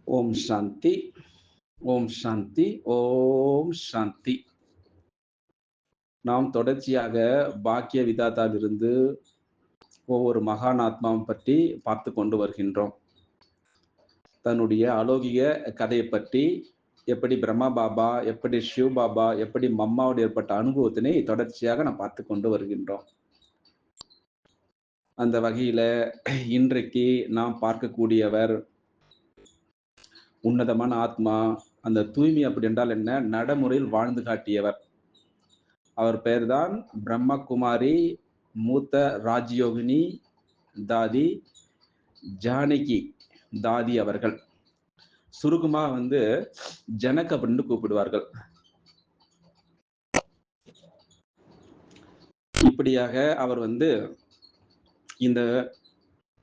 ஓம் சாந்தி, ஓம் சாந்தி, ஓம் சாந்தி. நாம் தொடர்ச்சியாக பாக்கிய விதாத்தாவிலிருந்து ஒவ்வொரு மகான் ஆத்மாவும் பற்றி பார்த்து கொண்டு வருகின்றோம். தன்னுடைய அலௌகிக கதையை பற்றி, எப்படி பிரம்மா பாபா, எப்படி சிவ் பாபா, எப்படி மம்மாவோடு ஏற்பட்ட அனுபவத்தினை தொடர்ச்சியாக நாம் பார்த்து கொண்டு வருகின்றோம். அந்த வகையில இன்றைக்கு நாம் பார்க்கக்கூடியவர் உன்னதமான ஆத்மா. அந்த தூய்மை அப்படி என்றால் என்ன? நடைமுறையில் வாழ்ந்து காட்டியவர். அவர் பெயர்தான் பிரம்மகுமாரி மூத்த ராஜயோகினி தாதி ஜானகி தாதி அவர்கள். சுருக்கமா ஜனக் அப்படின்னு கூப்பிடுவார்கள். இப்படியாக அவர் இந்த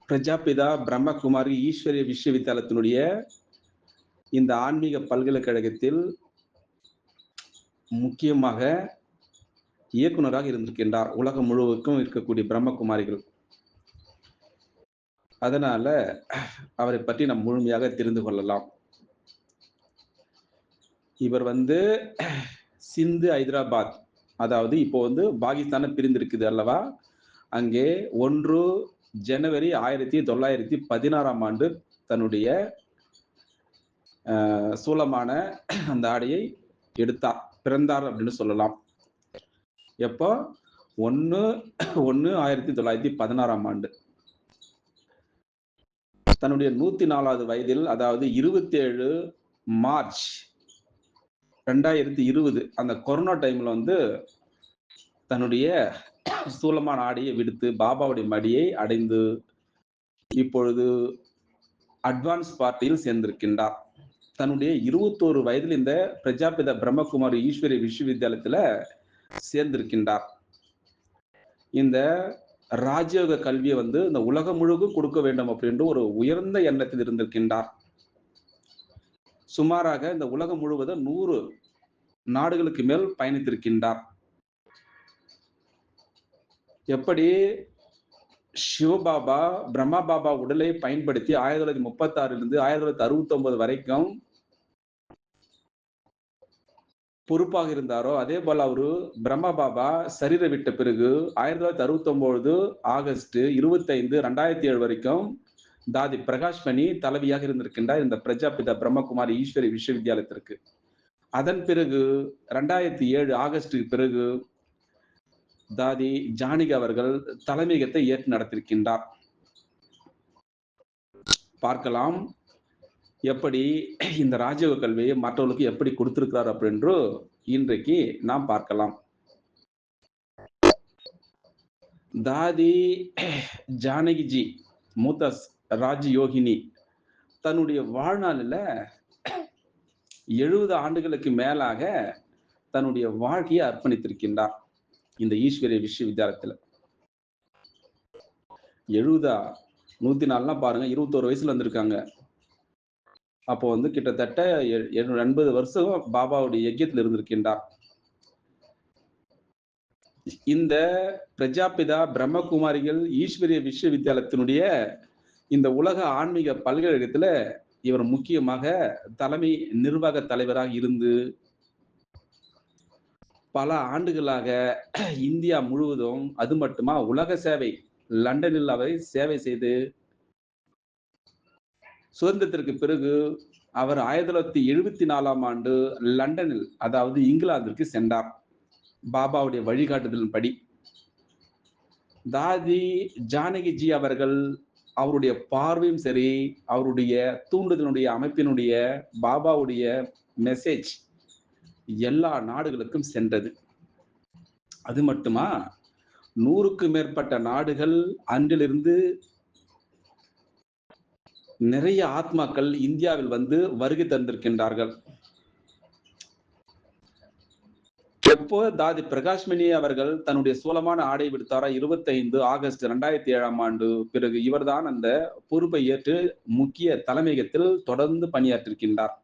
பிரஜாபிதா பிரம்மகுமாரி ஈஸ்வரிய விஸ்வவித்யாலயத்தினுடைய இந்த ஆன்மீக பல்கலைக்கழகத்தில் முக்கியமாக இயக்குனராக இருந்திருக்கின்றார். உலகம் முழுவதுக்கும் இருக்கக்கூடிய பிரம்மகுமாரிகள். அதனால அவரை பற்றி நாம் முழுமையாக தெரிந்து கொள்ளலாம். இவர் சிந்து ஹைதராபாத், அதாவது இப்போ பாகிஸ்தான பிரிந்திருக்குது அல்லவா, அங்கே 1 ஜனவரி 1916ஆம் ஆண்டு தன்னுடைய சூலமான அந்த ஆடையை எடுத்தார், பிறந்தார் அப்படின்னு சொல்லலாம். எப்போ? 1/1/1916ஆம் ஆண்டு. தன்னுடைய 104வது வயதில், அதாவது 27 மார்ச் 2020 அந்த கொரோனா டைம்ல தன்னுடைய சூலமான ஆடையை விடுத்து பாபாவுடைய மடியை அடைந்து இப்பொழுது அட்வான்ஸ் பார்ட்டியில் சேர்ந்திருக்கின்றார். தன்னுடைய 21 வயதில் இந்த பிரஜாபிதா பிரம்மகுமாரி ஈஸ்வரிய விஸ்வவித்யாலயத்துல சேர்ந்திருக்கின்றார். இந்த ராஜயோக கல்வியை இந்த உலகம் முழுவதும் கொடுக்க வேண்டும் அப்படின்ற ஒரு உயர்ந்த எண்ணத்தில் இருந்திருக்கின்றார். சுமாராக இந்த உலகம் முழுவதும் 100 நாடுகளுக்கு மேல் பயணித்திருக்கின்றார். எப்படி சிவபாபா பிரம்மா பாபா உடலை பயன்படுத்தி 1936 1969 வரைக்கும் பொறுப்பாக இருந்தாரோ, அதே போல அவரு பிரம்மா பாபா சரீரம் விட்ட பிறகு 1969 ஆகஸ்ட் 25 2007 வரைக்கும் தாதி பிரகாஷ் மணி தலைவியாக இருந்திருக்கின்றார் இந்த பிரஜாபிதா பிரம்மகுமாரி ஈஸ்வரி விஸ்வவித்யாலயத்திற்கு. அதன் பிறகு 2007 ஆகஸ்டுக்கு பிறகு தாதி ஜானகி அவர்கள் தலைமையகத்தை ஏற்று நடத்திருக்கின்றார். பார்க்கலாம் எப்படி இந்த ராஜயோக கல்வியை மற்றவர்களுக்கு எப்படி கொடுத்திருக்கிறார் அப்படின்று இன்றைக்கு நாம் பார்க்கலாம். தாதி ஜானகிஜி மூத்த ராஜயோகினி தன்னுடைய வாழ்நாளில் 70 ஆண்டுகளுக்கு மேலாக தன்னுடைய வாழ்க்கையை அர்ப்பணித்திருக்கின்றார் இந்த ஈஸ்வரிய விஸ்வவித்யாலயத்தில். 70 104 பாருங்க, 21 வயசுல வந்திருக்காங்க. அப்போ கிட்டத்தட்ட 80 வருஷம் பாபாவுடைய யஜ்யத்தில் இருந்திருக்கின்றார். இந்த பிரஜாபிதா பிரம்மகுமாரிகள் ஈஸ்வரிய விஸ்வவித்யாலயத்தினுடைய இந்த உலக ஆன்மீக பல்கலைக்கழகத்துல இவர் முக்கியமாக தலைமை நிர்வாக தலைவராக இருந்து பல ஆண்டுகளாக இந்தியா முழுவதும், அது மட்டுமா உலக சேவை லண்டனில் அவர் சேவை செய்து சுதந்திரத்திற்கு பிறகு அவர் 1974ஆம் ஆண்டு லண்டனில், அதாவது இங்கிலாந்திற்கு சென்றார் பாபாவுடைய வழிகாட்டுதலின்படி. தாதி ஜானகிஜி அவர்கள் அவருடைய பார்வையும் சரி, அவருடைய தூண்டுதலுடைய அமைப்பினுடைய பாபாவுடைய மெசேஜ் எல்லா நாடுகளுக்கும் சென்றது. அது மட்டுமா 100க்கும் மேற்பட்ட நாடுகள், அன்றிலிருந்து நிறைய ஆத்மாக்கள் இந்தியாவில் வருகை தந்திருக்கின்றார்கள். எப்போ தாதி பிரகாஷ்மணி அவர்கள் தன்னுடைய சூலமான ஆடை விடுத்தாரா 25 ஆகஸ்ட் 2007ஆம் ஆண்டு பிறகு இவர்தான் அந்த பொறுப்பை ஏற்று முக்கிய தலைமையகத்தில் தொடர்ந்து பணியாற்றிருக்கின்றார்.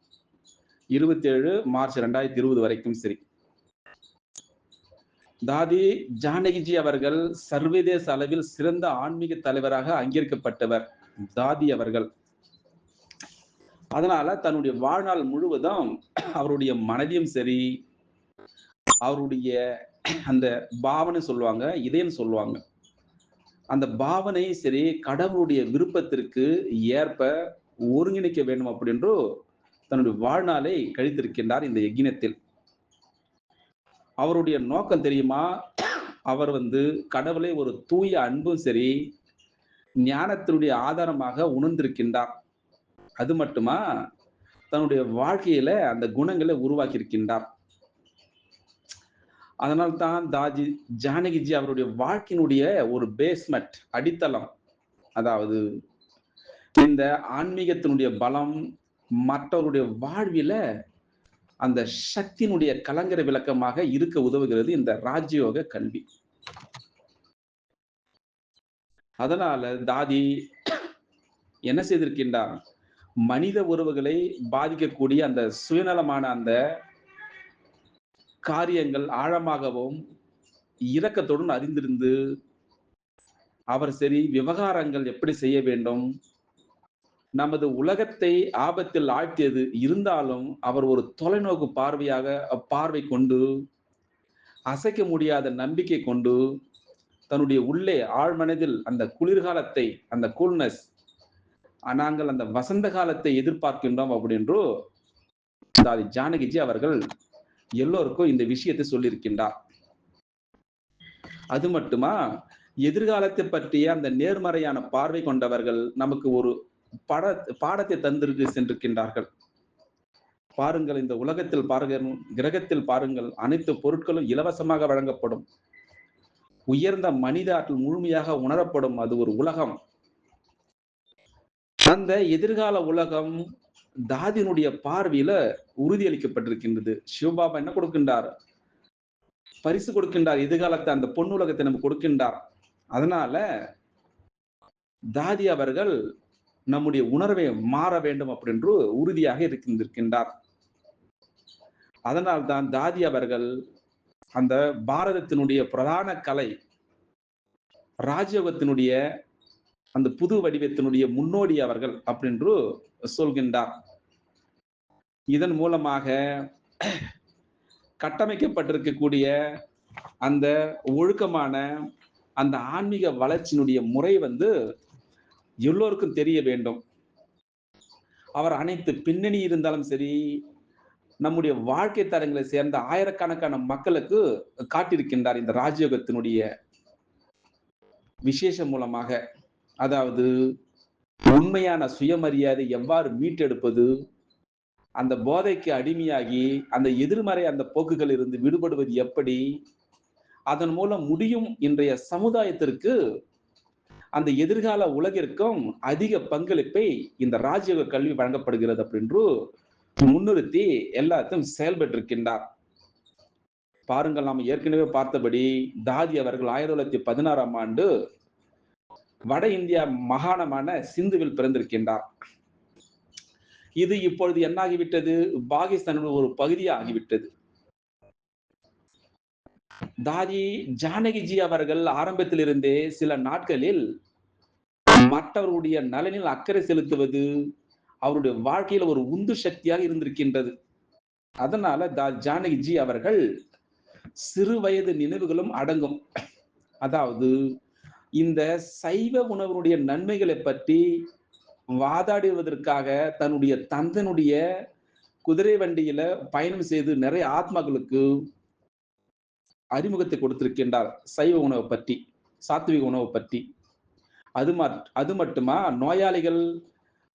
27 மார்ச் 2020 வரைக்கும் சரி. தாதி ஜானகிஜி அவர்கள் சர்வதேச அளவில் சிறந்த ஆன்மீக தலைவராக அங்கீகரிக்கப்பட்டவர் தாதி அவர்கள். அதனால தன்னுடைய வாழ்நாள் முழுவதும் அவருடைய மனைவியும் சரி, அவருடைய அந்த பாவனை சொல்லுவாங்க, இதயம் சொல்லுவாங்க. அந்த பாவனை சரி, கடவுளுடைய விருப்பத்திற்கு ஏற்ப ஒருங்கிணைக்க வேண்டும் அப்படின்று தன்னுடைய வாழ்நாளை கழித்திருக்கின்றார் இந்த யக்கினத்தில். அவருடைய நோக்கம் தெரியுமா? அவர் கடவுளை ஒரு தூய அன்பும் சரி, ஞானத்தினுடைய ஆதாரமாக உணர்ந்திருக்கின்றார். அது மட்டுமா, தன்னுடைய வாழ்க்கையில அந்த குணங்களை உருவாக்கி இருக்கின்றார். அதனால் தான் ஜானகிஜி அவருடைய வாழ்க்கையினுடைய ஒரு பேஸ்மெண்ட் அடித்தளம். அதாவது இந்த ஆன்மீகத்தினுடைய பலம் மற்றவருடைய வாழ்வில அந்த சக்தியினுடைய கலங்கரை விளக்கமாக இருக்க உதவுகிறது இந்த ராஜயோக கல்வி. அதனால தாதி என்ன செய்திருக்கின்றார்? மனித உறவுகளை பாதிக்கக்கூடிய அந்த சுயநலமான அந்த காரியங்கள் ஆழமாகவும் இரக்கத்துடன் அறிந்திருந்து அவர் சரி விவகாரங்கள் எப்படி செய்ய வேண்டும், நமது உலகத்தை ஆபத்தில் ஆழ்த்தியது இருந்தாலும் அவர் ஒரு தொலைநோக்கு பார்வை கொண்டு அசைக்க முடியாத நம்பிக்கை கொண்டு தன்னுடைய உள்ளே ஆழ்மனதில் அந்த குளிர்காலத்தை அந்த கூல்னஸ் நாங்கள் அந்த வசந்த காலத்தை எதிர்பார்க்கின்றோம் அப்படின்று தாதி ஜானகிஜி அவர்கள் எல்லோருக்கும் இந்த விஷயத்தை சொல்லியிருக்கின்றார். அது மட்டுமா, எதிர்காலத்தை பற்றிய அந்த நேர்மறையான பார்வை கொண்டவர்கள் நமக்கு ஒரு பாடத்தை தந்திருக்கு சென்றிருக்கின்றார்கள். பாருங்கள், இந்த உலகத்தில் பாருங்கள், கிரகத்தில் பாருங்கள், அனைத்து பொருட்களும் இலவசமாக வழங்கப்படும். உயர்ந்த மனித ஆற்றல் முழுமையாக உணரப்படும். அது ஒரு உலகம். அந்த எதிர்கால உலகம் தாதியினுடைய பார்வையில உறுதியளிக்கப்பட்டிருக்கின்றது. சிவபாபா என்ன கொடுக்கின்றார்? பரிசு கொடுக்கின்றார். எதிர்காலத்தை அந்த பொன்னுலகத்தை நமக்கு கொடுக்கின்றார். அதனால தாதி அவர்கள் நம்முடைய உணர்வை மாற வேண்டும் அப்படின்று உறுதியாக இருக்கின்றார். அதனால்தான் தாதி அவர்கள் அந்த பாரதத்தினுடைய பிரதான கலை ராஜயோகத்தினுடைய அந்த புது வடிவத்தினுடைய முன்னோடி அவர்கள் அப்படின்று சொல்கின்றார். இதன் மூலமாக கட்டமைக்கப்பட்டிருக்கக்கூடிய அந்த ஒழுக்கமான அந்த ஆன்மீக வளர்ச்சியினுடைய முறை எல்லோருக்கும் தெரிய வேண்டும். அவர் அனைத்து பின்னணி இருந்தாலும் சரி, நம்முடைய வாழ்க்கை தரங்களை சேர்ந்த ஆயிரக்கணக்கான மக்களுக்கு காட்டியிருக்கின்றார் இந்த ராஜயோகத்தினுடைய விசேஷம் மூலமாக. அதாவது உண்மையான சுயமரியாதை எவ்வாறு மீட்டெடுப்பது, அந்த போதைக்கு அடிமையாகி அந்த எதிர்மறை அந்த போக்குகள் இருந்து விடுபடுவது எப்படி, அதன் மூலம் முடியும் இன்றைய சமுதாயத்திற்கு அந்த எதிர்கால உலகிற்கும் அதிக பங்களிப்பை இந்த ராஜயோக கல்வி வழங்கப்படுகிறது அப்படின்று முன்னிறுத்தி எல்லாத்தையும் செயல்பட்டிருக்கின்றார். பாருங்கள், நாம் ஏற்கனவே பார்த்தபடி தாதி அவர்கள் 1916ஆம் ஆண்டு வட இந்தியா மாகாணமான சிந்துவில் பிறந்திருக்கின்றார். இது இப்பொழுது என்ன ஆகிவிட்டது? பாகிஸ்தானின் ஒரு பகுதியாக ஆகிவிட்டது. தாதி ஜானகிஜி அவர்கள் ஆரம்பத்திலிருந்தே சில நாட்களில் மற்றவருடைய நலனில் அக்கறை செலுத்துவது அவருடைய வாழ்க்கையில ஒரு உந்து சக்தியாக இருந்திருக்கின்றது. அதனால ஜானகிஜி அவர்கள் சிறு வயது நினைவுகளும் அடங்கும். அதாவது இந்த சைவ உணவனுடைய நன்மைகளை பற்றி வாதாடுவதற்காக தன்னுடைய தந்தனுடைய குதிரை வண்டியில பயணம் செய்து நிறைய ஆத்மாக்களுக்கு அறிமுகத்தை கொடுத்திருக்கின்றார். சைவ உணவை பற்றி, சாத்விக உணவை பற்றி. அது மட்டுமா, நோயாளிகள்,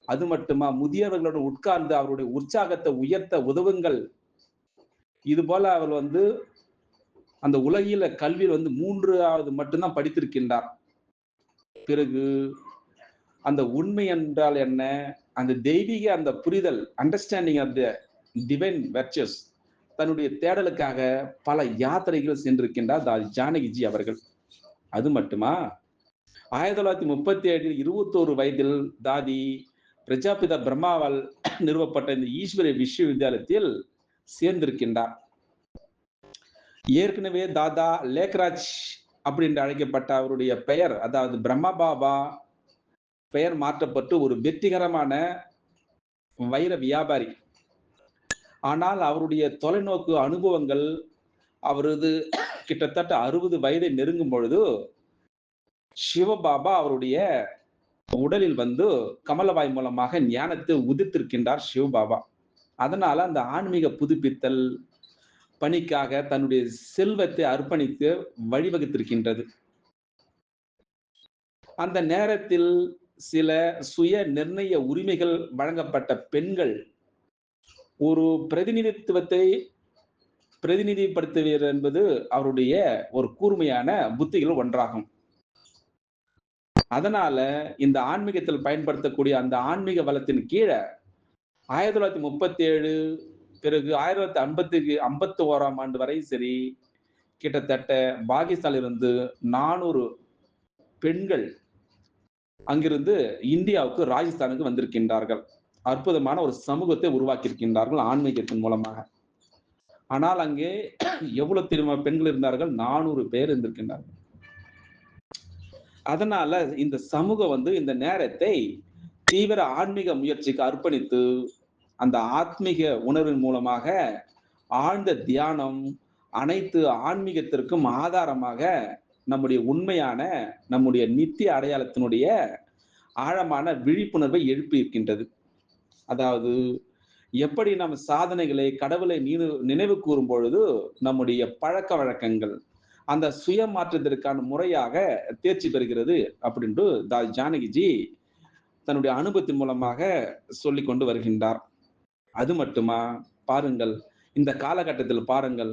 அது மட்டுமா, முதியவர்களுடன் உட்கார்ந்து அவருடைய உற்சாகத்தை உயர்த்த உதவுங்கள். இது போல அவர் அந்த உலகில கல்வியில் 3வது மட்டும்தான் படித்திருக்கின்றார். பிறகு அந்த உண்மை என்றால் என்ன, அந்த தெய்வீக அந்த புரிதல், அண்டர்ஸ்டாண்டிங் ஆஃப் த டிவைன் வெர்ச்சுஸ், தன்னுடைய தேடலுக்காக பல யாத்திரைகள் சென்றிருக்கின்றார் தாதி ஜானகிஜி அவர்கள். அது மட்டுமா, 1937 21 வயதில் தாதி பிரஜாபிதா பிரம்மாவால் நிறுவப்பட்ட இந்த ஈஸ்வரிய விஸ்வவித்யாலயத்தில் சேர்ந்திருக்கின்றார். ஏற்கனவே தாதா லேக்ராஜ் அப்படின்னு அழைக்கப்பட்ட அவருடைய பெயர், அதாவது பிரம்மா பாபா பெயர் மாற்றப்பட்டு ஒரு வெற்றிகரமான வைர வியாபாரி. ஆனால் அவருடைய தொலைநோக்கு அனுபவங்கள் அவரது கிட்டத்தட்ட 60 வயதை நெருங்கும் பொழுது, சிவபாபா அவருடைய உடலில் வந்து கமலவாய் மூலமாக ஞானத்தை உதிர்த்திருக்கின்றார் சிவபாபா. அதனால அந்த ஆன்மீக புதுப்பித்தல் பணிக்காக தன்னுடைய செல்வத்தை அர்ப்பணித்து வழிவகுத்திருக்கின்றது. அந்த நேரத்தில் சில சுய நிர்ணய உரிமைகள் வழங்கப்பட்ட பெண்கள் ஒரு பிரதிநிதித்துவத்தை பிரதிநிதிப்படுத்துவது என்பது அவருடைய ஒரு கூர்மையான புத்திகள் ஒன்றாகும். அதனால இந்த ஆன்மீகத்தில் பயன்படுத்தக்கூடிய அந்த ஆன்மீக வளத்தின் கீழ 1937 பிறகு 1951ஆம் ஆண்டு வரை சரி, கிட்டத்தட்ட பாகிஸ்தானில் இருந்து 400 பெண்கள் அங்கிருந்து இந்தியாவுக்கு ராஜஸ்தானுக்கு வந்திருக்கின்றார்கள். அற்புதமான ஒரு சமூகத்தை உருவாக்கியிருக்கின்றார்கள் ஆன்மீகத்தின் மூலமாக. ஆனால் அங்கே எவ்வளவு தெரியுமா பெண்கள் இருந்தார்கள்? 400 பேர் இருந்திருக்கின்றார்கள். அதனால இந்த சமூகம் வந்து இந்த நேரத்தை தீவிர ஆன்மீக முயற்சிக்கு அர்ப்பணித்து அந்த ஆத்மீக உணர்வின் மூலமாக ஆழ்ந்த தியானம் அனைத்து ஆன்மீகத்திற்கும் ஆதாரமாக நம்முடைய உண்மையான நம்முடைய நித்திய அடையாளத்தினுடைய ஆழமான விழிப்புணர்வை எழுப்பி இருக்கின்றது. அதாவது எப்படி நம் சாதனைகளை கடவுளை நினைவு கூறும் பொழுது நம்முடைய பழக்க வழக்கங்கள் அந்த சுய மாற்றத்திற்கான முறையாக தேர்ச்சி பெறுகிறது அப்படின்ட்டு ஜானகிஜி தன்னுடைய அனுபவத்தின் மூலமாக சொல்லிக் கொண்டு வருகின்றார். அது மட்டுமா? பாருங்கள், இந்த காலகட்டத்தில் பாருங்கள்,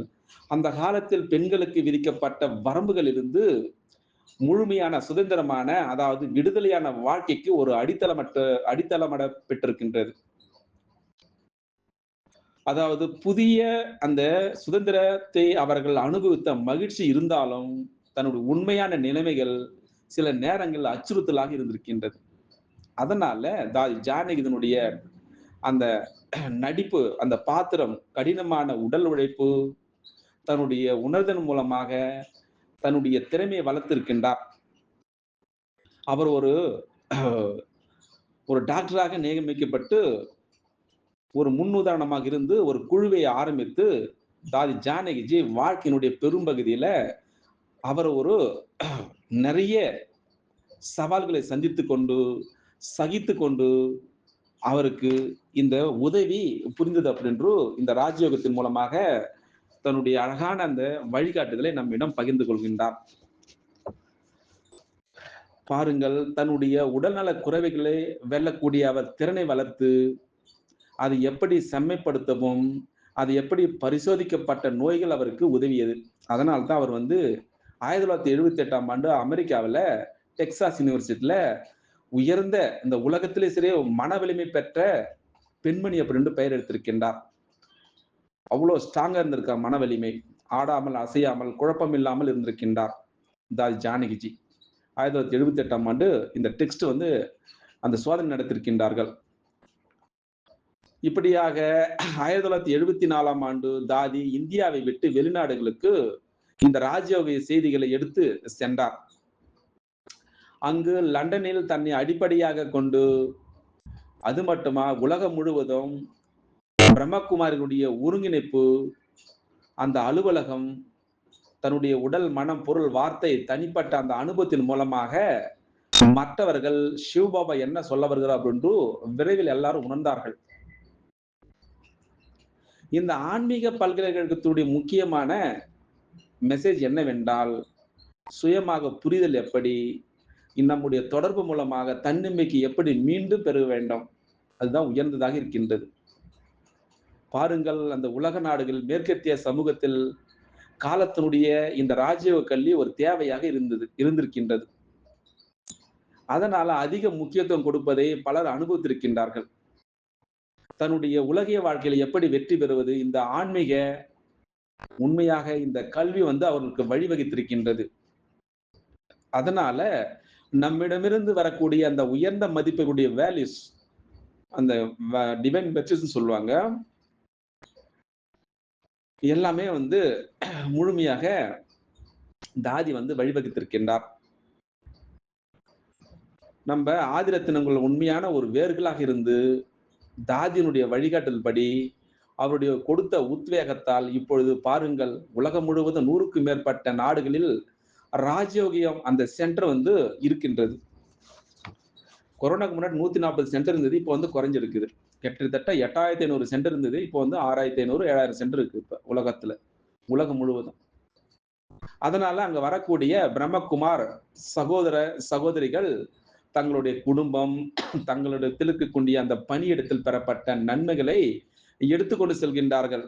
அந்த காலத்தில் பெண்களுக்கு விதிக்கப்பட்ட வரம்புகள் இருந்து முழுமையான சுதந்திரமான அதாவது விடுதலையான வாழ்க்கைக்கு ஒரு அடித்தளமிட பெற்றிருக்கின்றது. அதாவது புதிய அந்த சுதந்திரத்தை அவர்கள் அனுபவித்த மகிழ்ச்சி இருந்தாலும் தன்னுடைய உண்மையான நிலைமைகள் சில நேரங்கள் அச்சுறுத்தலாக இருந்திருக்கின்றது. அதனால ஜானகிதனுடைய அந்த நடிப்பு, அந்த பாத்திரம், கடினமான உடல் உழைப்பு, தன்னுடைய உணர்தல் மூலமாக தன்னுடைய திறமையை வளர்த்திருக்கின்றார். அவர் ஒரு டாக்டராக நியமிக்கப்பட்டு ஒரு முன்னுதாரணமாக இருந்து ஒரு குழுவை ஆரம்பித்து தாதி ஜானகிஜி வாழ்க்கையினுடைய பெரும்பகுதியில அவர் நிறைய சவால்களை சந்தித்துக் கொண்டு சகித்துக் கொண்டு அவருக்கு இந்த உதவி புரிந்தது அப்படின்று இந்த ராஜயோகத்தின் மூலமாக தன்னுடைய அழகான அந்த வழிகாட்டுதலை நம்மிடம் பகிர்ந்து கொள்கின்றார். பாருங்கள், தன்னுடைய உடல்நல குறைவுகளை வெல்லக்கூடிய அவர் திறனை வளர்த்து அது எப்படி செம்மைப்படுத்தவும் அது எப்படி பரிசோதிக்கப்பட்ட நோய்கள் அவருக்கு உதவியது. அதனால்தான் அவர் 1978ஆம் ஆண்டு அமெரிக்காவில் டெக்சாஸ் யூனிவர்சிட்டியில உயர்ந்த இந்த உலகத்திலே சரி மன வலிமை பெற்ற பெண்மணி அப்படின்னு பெயர் எடுத்திருக்கின்றார். அவ்வளவு ஸ்ட்ராங்கா இருந்திருக்கார், மன வலிமை, ஆடாமல் அசையாமல் குழப்பம் இல்லாமல் இருந்திருக்கின்றார் தாதி ஜானகிஜி. 1978ஆம் ஆண்டு இந்த டெக்ஸ்ட் அந்த சோதனை நடத்திருக்கின்றார்கள். இப்படியாக 1974ஆம் ஆண்டு தாதி இந்தியாவை விட்டு வெளிநாடுகளுக்கு இந்த ராஜயோக செய்திகளை எடுத்து சென்றார். அங்கு லண்டனில் தன்னை அடிப்படையாக கொண்டு அது மட்டுமா உலகம் முழுவதும் பிரம்மகுமாரிகளுடைய ஒருங்கிணைப்பு, அந்த அலுவலகம், தன்னுடைய உடல் மனம் பொருள் வார்த்தை தனிப்பட்ட அந்த அனுபவத்தின் மூலமாக மற்றவர்கள் சிவபாபா என்ன சொல்ல வருகிறார் என்று விரைவில் எல்லாரும் உணர்ந்தார்கள். இந்த ஆன்மீக பல்கலைக்கழகத்துடைய முக்கியமான மெசேஜ் என்னவென்றால், சுயமாக புரிதல் எப்படி, நம்முடைய தொடர்பு மூலமாக தன்னம்பிக்கை எப்படி மீண்டும் பெற வேண்டும், அதுதான் உயர்ந்ததாக இருக்கின்றது. பாருங்கள், அந்த உலக நாடுகள் மேற்கத்திய சமூகத்தில் காலத்தினுடைய இந்த ராஜயோக கல்வி ஒரு தேவையாக இருந்திருக்கின்றது. அதனால அதிக முக்கியத்துவம் கொடுப்பதை பலர் அனுபவித்திருக்கின்றார்கள். தன்னுடைய உலகிய வாழ்க்கையில எப்படி வெற்றி பெறுவது, இந்த ஆன்மீக உண்மையாக இந்த கல்வி அவர்களுக்கு வழிவகுத்திருக்கின்றது. அதனால நம்மிடமிருந்து வரக்கூடிய அந்த உயர்ந்த மதிப்புடைய வேல்யூஸ், அந்த டிவைன் வெர்ச்சுஸ் சொல்லுவாங்க, எல்லாமே முழுமையாக தாதி வழிவகுத்திருக்கின்றார். நம்ம ஆதிரத்தினங்கள் உண்மையான ஒரு வேர்களாக இருந்து தாதியினுடைய வழிகாட்டல் படி அவருடைய கொடுத்த உத்வேகத்தால் இப்பொழுது பாருங்கள், உலகம் முழுவதும் 100க்கும் மேற்பட்ட நாடுகளில் ராஜயோகியம் அந்த சென்டர் வந்து இருக்கின்றது. கொரோனாக்கு முன்னாடி 140 சென்டர் இருந்தது. இப்போ வந்து குறைஞ்சிருக்குது. கிட்டத்தட்ட 8500 சென்டர் இருந்தது. இப்போ வந்து 6500, 7000 சென்டர் இருக்கு இப்ப உலகத்துல. உலகம் முழுவதும். அதனால அங்க வரக்கூடிய பிரம்மகுமார் சகோதர, சகோதரிகள் தங்களுடைய குடும்பம், தங்களிடத்தில் இருக்கக்கூடிய அந்த பணியிடத்தில் பெறப்பட்ட நன்மைகளை எடுத்துக்கொண்டு செல்கின்றார்கள்.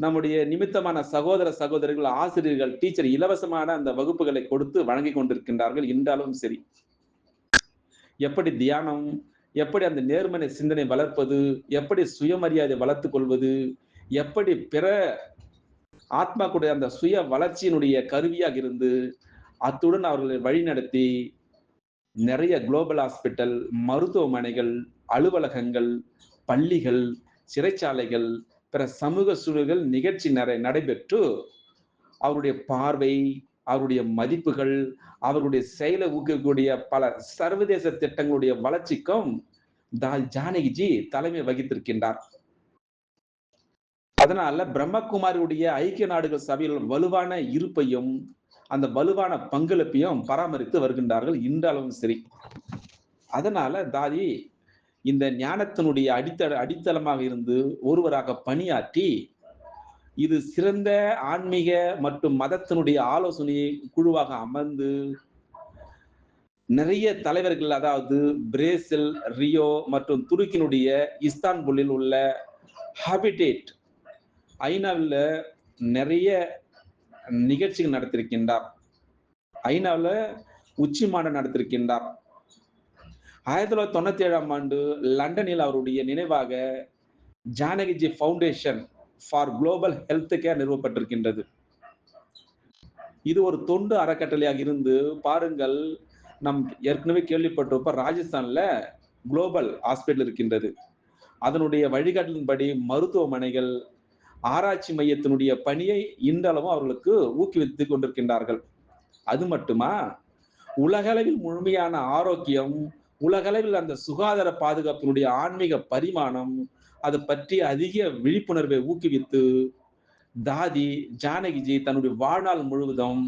நம்முடைய நிமித்தமான சகோதர, சகோதரிகள், ஆசிரியர்கள், டீச்சர் இலவசமான அந்த வகுப்புகளை கொடுத்து வழங்கிக் கொண்டிருக்கின்றார்கள். இன்றளவும் சரி. எப்படி தியானம், எப்படி அந்த நேர்மறை சிந்தனை வளர்ப்பது, எப்படி சுயமரியாதை வளர்த்துக் கொள்வது, எப்படி பிற ஆத்மாக்குடைய அந்த சுய வளர்ச்சியினுடைய கருவியாக இருந்து, அத்துடன் அவர்களை வழிநடத்தி நிறைய குளோபல் ஹாஸ்பிட்டல், மருத்துவமனைகள், அலுவலகங்கள், பள்ளிகள், சிறைச்சாலைகள், பிற சமூக சூழல்கள் நிகழ்ச்சி நடைபெற்று அவருடைய பார்வை, அவருடைய மதிப்புகள், அவருடைய செயலை ஊக்கக்கூடிய பல சர்வதேச திட்டங்களுடைய வளர்ச்சிக்கும் ஜானகிஜி தலைமை வகித்திருக்கின்றார். அதனால பிரம்மகுமாரியுடைய ஐக்கிய நாடுகள் சபையில் வலுவான இருப்பையும் அந்த வலுவான பங்களிப்பையும் பராமரித்து வருகின்றார்கள் இன்றளவும் சரி. அதனால தாதி இந்த ஞானத்தினுடைய அடித்தளமாக இருந்து ஒருவராக பணியாற்றி இது சிறந்த ஆன்மீக மற்றும் மதத்தினுடைய ஆலோசனை குழுவாக அமர்ந்து நிறைய தலைவர்கள், அதாவது பிரேசில், ரியோ மற்றும் துருக்கியினுடைய இஸ்தான்புல்லில் உள்ள ஹாபிடேட் ஐநாவில் நிறைய நிகழ்ச்சிகள் நடத்திருக்கின்றார். ஐநாவில் உச்சி மாநாடு நடத்திருக்கின்றார். 1997ஆம் ஆண்டு லண்டனில் அவருடைய நினைவாக Janakiji foundation for global health care நிறுவப்பட்டிருக்கின்றது. இது ஒரு தொண்டு அறக்கட்டளையாக இருந்து பாருங்கள், நம் ஏற்கனவே கேள்விப்பட்டிருப்போம், ராஜஸ்தான்ல குளோபல் ஹாஸ்பிட்டல் இருக்கின்றது. அதனுடைய வழிகாட்டலின்படி மருத்துவமனைகள், ஆராய்ச்சி மையத்தினுடைய பணியை இன்றளவும் அவர்களுக்கு ஊக்குவித்துக் கொண்டிருக்கின்றார்கள். அது மட்டுமா, உலகளவில் முழுமையான ஆரோக்கியம், உலகளவில் அந்த சுகாதார பாதுகாப்பினுடைய ஆன்மீக பரிமாணம், அது பற்றி அதிக விழிப்புணர்வை ஊக்குவித்து தாதி ஜானகிஜி தன்னுடைய வாழ்நாள் முழுவதும்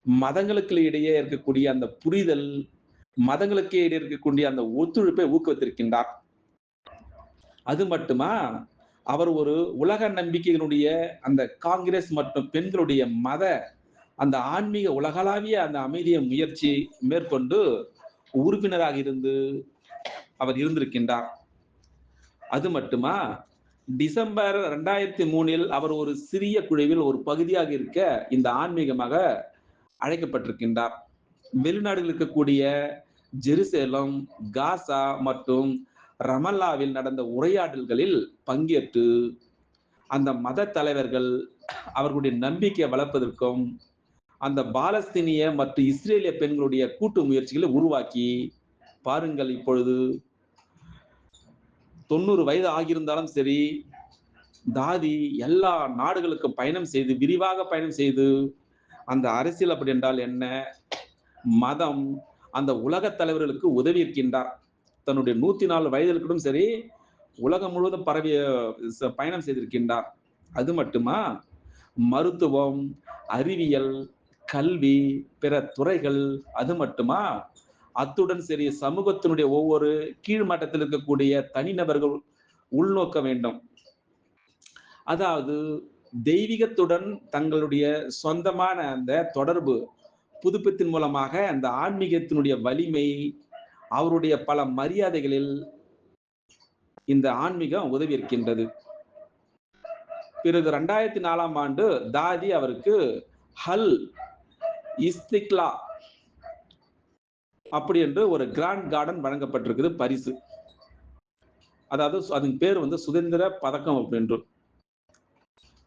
மதங்களுக்கு இடையே இருக்கக்கூடிய அந்த புரிதல், மதங்களுக்கு இடையே இருக்கக்கூடிய அந்த ஒத்துழைப்பை ஊக்குவித்திருக்கின்றார். அது மட்டுமா, அவர் ஒரு உலக நம்பிக்கைகளுடைய அந்த காங்கிரஸ் மற்றும் பெண்களுடைய மத அந்த ஆன்மீக உலகளாவிய அந்த அமைதிய முயற்சி மேற்கொண்டு உறுப்பினராக இருந்து அவர் இருந்திருக்கின்றார். அது மட்டுமா, டிசம்பர் 2003 அவர் ஒரு சிறிய குழுவில் ஒரு பகுதியாக இருக்க இந்த ஆன்மீகமாக அழைக்கப்பட்டிருக்கின்றார். வெளிநாடுகளில் இருக்கக்கூடிய ஜெருசலேம், காசா மற்றும் ரமல்லாவில் நடந்த உரையாடல்களில் பங்கேற்று அந்த மத தலைவர்கள் அவர்களுடைய நம்பிக்கையை வளர்ப்பதற்கும் அந்த பாலஸ்தீனிய மற்றும் இஸ்ரேலிய பெண்களுடைய கூட்டு முயற்சிகளை உருவாக்கி பாருங்கள், இப்பொழுது 90 வயது ஆகியிருந்தாலும் சரி, தாதி எல்லா நாடுகளுக்கும் பயணம் செய்து, விரிவாக பயணம் செய்து, அந்த அரசியல் அப்படி என்றால் என்ன, மதம், அந்த உலக தலைவர்களுக்கு உதவி இருக்கின்றார். தன்னுடைய 104 வயதிலும் சரி, உலகம் முழுவதும் பரவிய பயணம் செய்திருக்கின்றார். அது மட்டுமா, மருத்துவம், அறிவியல், கல்வி, பிற துறைகள், அது மட்டுமா, அத்துடன் சரி சமூகத்தினுடைய ஒவ்வொரு கீழ்மட்டத்தில் இருக்கக்கூடிய தனிநபர்கள் உள்நோக்க வேண்டும். அதாவது தெய்வீகத்துடன் தங்களுடைய சொந்தமான அந்த தொடர்பு புதுப்பித்தின் மூலமாக அந்த ஆன்மீகத்தினுடைய வலிமை, அவருடைய பல மரியாதைகளில் இந்த ஆன்மீகம் உதவி இருக்கின்றது. பிறகு 2004ஆம் ஆண்டு தாதி அவருக்கு ஹல் இஸ்திக்லா அப்படி என்று ஒரு கிராண்ட் கார்டன் வழங்கப்பட்டிருக்குது பரிசு. அதாவது அதன் பேர் வந்து சுதந்திர பதக்கம் அப்படின்னு.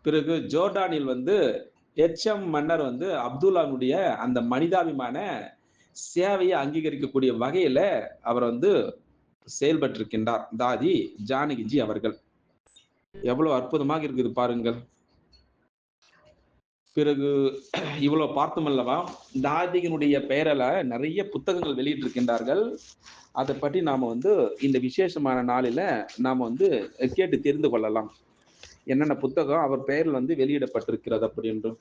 பிறகு ஜோர்டானில் வந்து எச்எம் மன்னர் வந்து அப்துல்லாவுடைய அந்த மனிதாபிமான சேவையை அங்கீகரிக்கக்கூடிய வகையில அவர் வந்து செயல்பட்டிருக்கின்றார் தாதி ஜானகிஜி அவர்கள். எவ்வளவு அற்புதமாக இருக்குது பாருங்கள். பிறகு இவ்வளவு பார்த்தோம் அல்லவா, தாதியினுடைய பெயரால நிறைய புத்தகங்கள் வெளியிட்டிருக்கின்றார்கள். அதை பற்றி நாம இந்த விசேஷமான நாளில நாம கேட்டு தெரிந்து கொள்ளலாம். என்னென்ன புத்தகம் அவர் பெயரில் வெளியிடப்பட்டிருக்கிறது அப்படி என்று.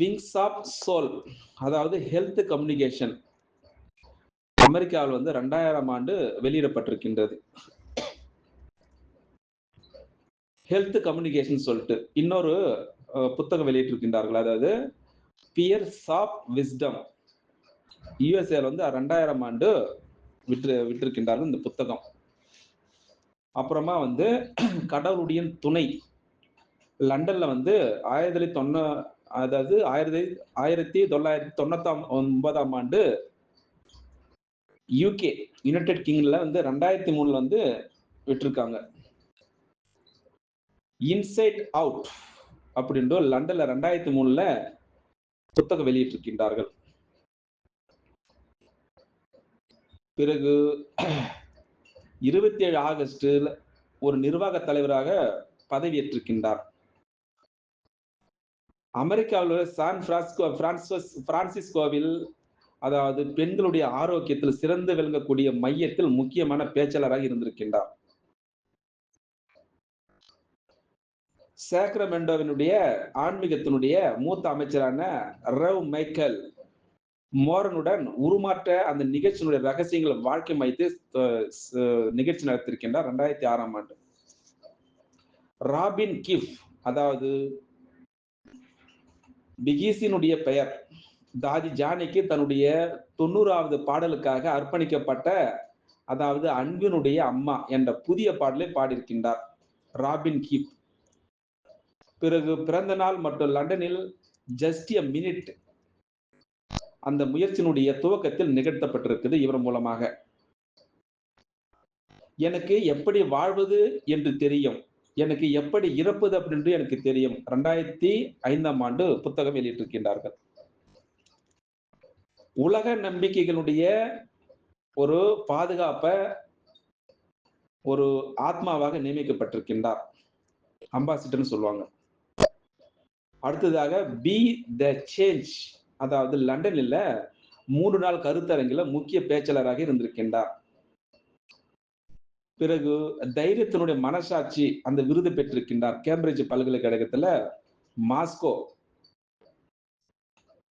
விங்ஸ் ஆஃப் சோல், அதாவது ஹெல்த் கம்யூனிகேஷன், அமெரிக்காவில் 2000 ஆண்டு வெளியிடப்பட்டிருக்கின்றது. ஹெல்த் கம்யூனிகேஷன் சொல்லிட்டு இன்னொரு புத்தகம் வெளியிட்டிருக்கின்றார்கள். அதாவது பியர்ஸ் ஆஃப் விஸ்டம், யுஎஸ்ஏல 2000 ஆண்டு விட்டிருக்கின்றார்கள் இந்த புத்தகம். அப்புறமா கடவுளுடைய துணை, லண்டன்ல 1999 ஆண்டு யூகே யுனைடெட் கிங்டம்ல 2003 விட்டிருக்காங்க. இன்சைட் அவுட் அப்படின்ற லண்டன்ல 2003 புத்தகம் வெளியிட்டிருக்கின்றார்கள். பிறகு 27 ஆகஸ்ட் ஒரு நிர்வாக தலைவராக பதவியேற்றிருக்கின்றார். அமெரிக்காவில் சான் பிரான்சிஸ்கோவில், அதாவது பெண்களுடைய ஆரோக்கியத்தில் சிறந்து விளங்கக்கூடிய மையத்தில் முக்கியமான பேச்சாளராக இருந்திருக்கின்றார். சாக்ரமெண்டோவினுடைய ஆன்மீகத்தினுடைய மூத்த அமைச்சரான ரெவ் மைக்கேல் மோரனுடன் உருமாற்ற அந்த நிகழ்ச்சியினுடைய ரகசியங்களை வாழ்க்கை மைத்து நிகழ்ச்சி நடத்திருக்கின்றார் 2006 ஆண்டு. ராபின் கிஃப், அதாவது பிகிஸினுடைய பெயர், தாதி ஜானிக்கு தன்னுடைய 90வது பாடலுக்காக அர்ப்பணிக்கப்பட்ட, அதாவது அன்பினுடைய அம்மா என்ற புதிய பாடலை பாடியிருக்கின்றார் ராபின் கிஃப். பிறகு பிறந்த நாள் மற்றும் லண்டனில் ஜஸ்ட் எ மினிட் அந்த முயற்சியினுடைய துவக்கத்தில் நிகழ்த்தப்பட்டிருக்குது இவர் மூலமாக. எனக்கு எப்படி வாழ்வது என்று தெரியும், எனக்கு எப்படி இறப்பது அப்படின்னு எனக்கு தெரியும், 2005 ஆண்டு புத்தகம் வெளியிட்டிருக்கின்றார்கள். உலக நம்பிக்கைகளுடைய ஒரு பாதுகாப்ப ஒரு ஆத்மாவாக நியமிக்கப்பட்டிருக்கின்றார், அம்பாசிடர்னு சொல்லுவாங்க. அடுத்ததாக பி த சேஞ்ச், அதாவது லண்டனில் 3 நாள் கருத்தரங்கில முக்கிய பேச்சாளராக இருந்திருக்கின்றார். பிறகு தைரியத்தினுடைய மனசாட்சி அந்த விருது பெற்றிருக்கின்றார் கேம்பிரிட்ஜ் பல்கலைக்கழகத்துல, மாஸ்கோ